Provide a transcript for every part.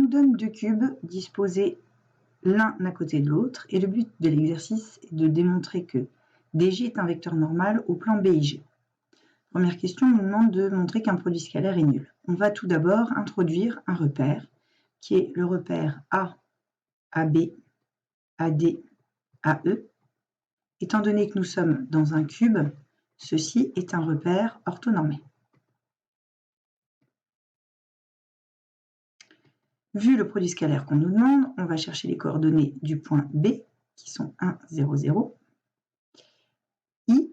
nous donne deux cubes disposés l'un à côté de l'autre et le but de l'exercice est de démontrer que dj est un vecteur normal au plan BIG. Première question, on nous demande de montrer qu'un produit scalaire est nul. On va tout d'abord introduire un repère qui est le repère A, AB, AD, AE. Étant donné que nous sommes dans un cube, ceci est un repère orthonormé. Vu le produit scalaire qu'on nous demande, on va chercher les coordonnées du point B, qui sont 1, 0, 0, I,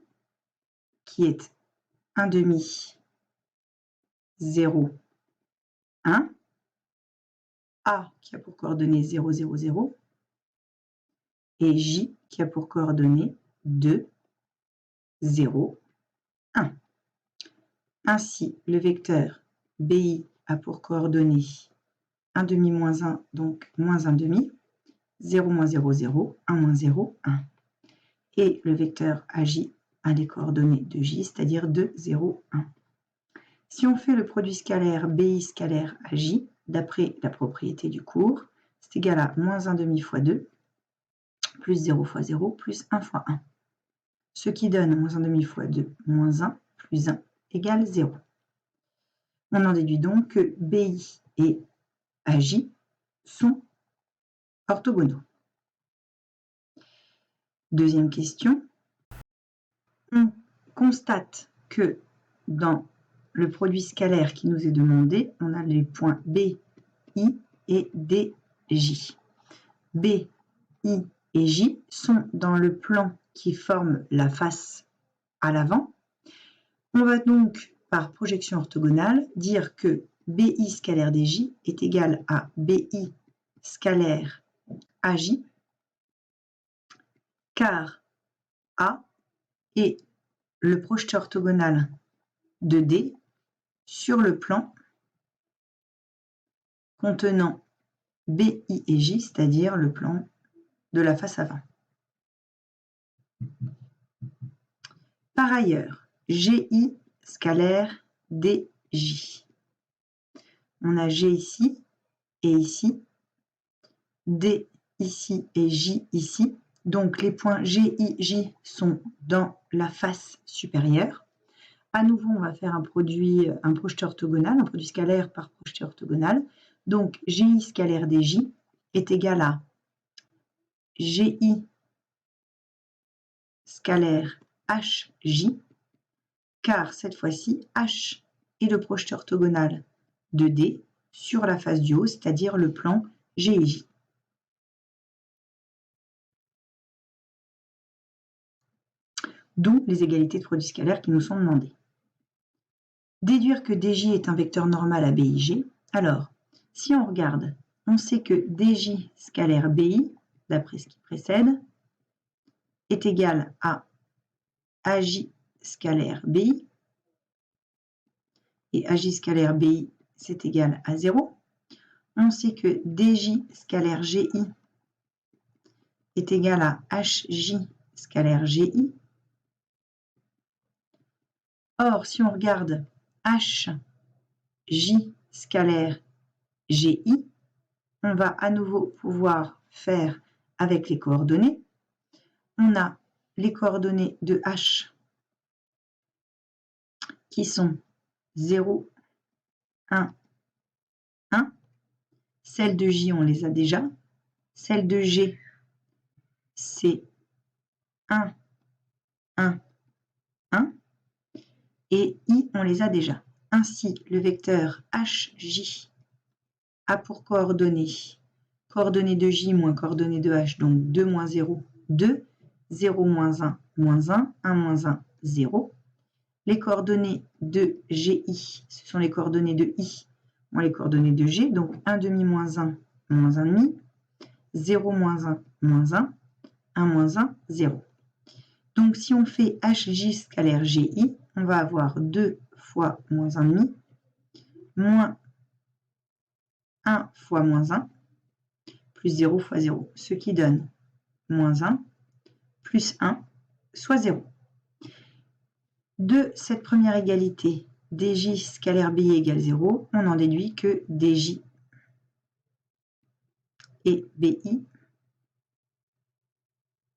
qui est 1 demi, 0, 1, A, qui a pour coordonnées 0, 0, 0, et J, qui a pour coordonnées 2, 0, 1. Ainsi, le vecteur BI a pour coordonnées 1 demi moins 1, donc moins 1 demi, 0 moins 0, 0, 1 moins 0, 1. Et le vecteur AJ a les coordonnées de J, c'est-à-dire 2, 0, 1. Si on fait le produit scalaire BI scalaire AJ, d'après la propriété du cours, c'est égal à moins 1 demi fois 2, plus 0 fois 0, plus 1 fois 1. Ce qui donne moins 1 demi fois 2, moins 1, plus 1, égale 0. On en déduit donc que BI et AJ sont orthogonaux. Deuxième question. On constate que dans le produit scalaire qui nous est demandé, on a les points B, I et DJ. B, I et J sont dans le plan qui forme la face à l'avant. On va donc, par projection orthogonale, dire que BI scalaire DJ est égal à BI scalaire AJ, car A est le projeté orthogonal de D sur le plan contenant BI et J, c'est-à-dire le plan de la face avant. Par ailleurs, GI scalaire DJ. On a G ici et ici, D ici et J ici. Donc les points G, I, J sont dans la face supérieure. À nouveau, on va faire un projeté orthogonal, un produit scalaire par projeté orthogonal. Donc GI scalaire DJ est égal à GI scalaire HJ, car cette fois-ci, H est le projeté orthogonal de D sur la face du haut, c'est-à-dire le plan GIJ. D'où les égalités de produits scalaires qui nous sont demandées. Déduire que DJ est un vecteur normal à BIG. Alors, si on regarde, on sait que DJ scalaire BI, d'après ce qui précède, est égal à AJ scalaire BI. Et AJ scalaire BI, c'est égal à 0. On sait que DJ scalaire GI est égal à HJ scalaire GI. Or, si on regarde HJ scalaire GI, on va à nouveau pouvoir faire avec les coordonnées. On a les coordonnées de H qui sont 0, 1, 1. Celles de J, on les a déjà. Celles de G, c'est 1, 1, 1. Et I, on les a déjà. Ainsi, le vecteur HJ a pour coordonnées de J moins coordonnées de H, donc 2 moins 0, 2, 0 moins 1, moins 1, 1 moins 1, 0. Les coordonnées de GI, ce sont les coordonnées de I, moins les coordonnées de G, donc 1 demi moins 1, moins 1 demi, 0 moins 1, moins 1, 1 moins 1, 0. Donc si on fait HJ scalaire GI, on va avoir 2 fois moins 1,5, moins 1 fois moins 1, plus 0 fois 0, ce qui donne moins 1, plus 1, soit 0. De cette première égalité, DJ scalaire BI égale 0, on en déduit que DJ et BI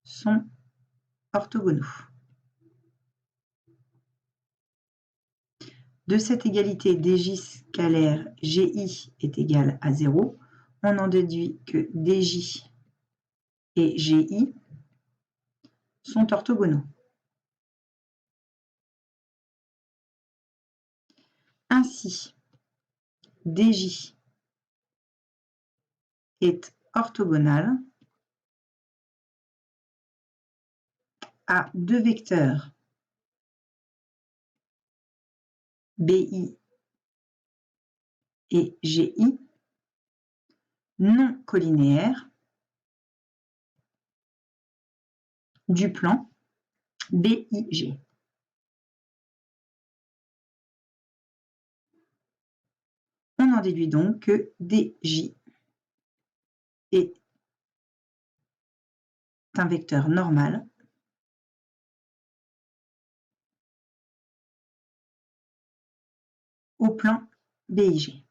sont orthogonaux. De cette égalité DJ scalaire GI est égal à 0, on en déduit que DJ et GI sont orthogonaux. Ainsi, DJ est orthogonal à deux vecteurs BI et GI non collinéaires du plan BIG. On en déduit donc que DJ est un vecteur normal au plan BIG.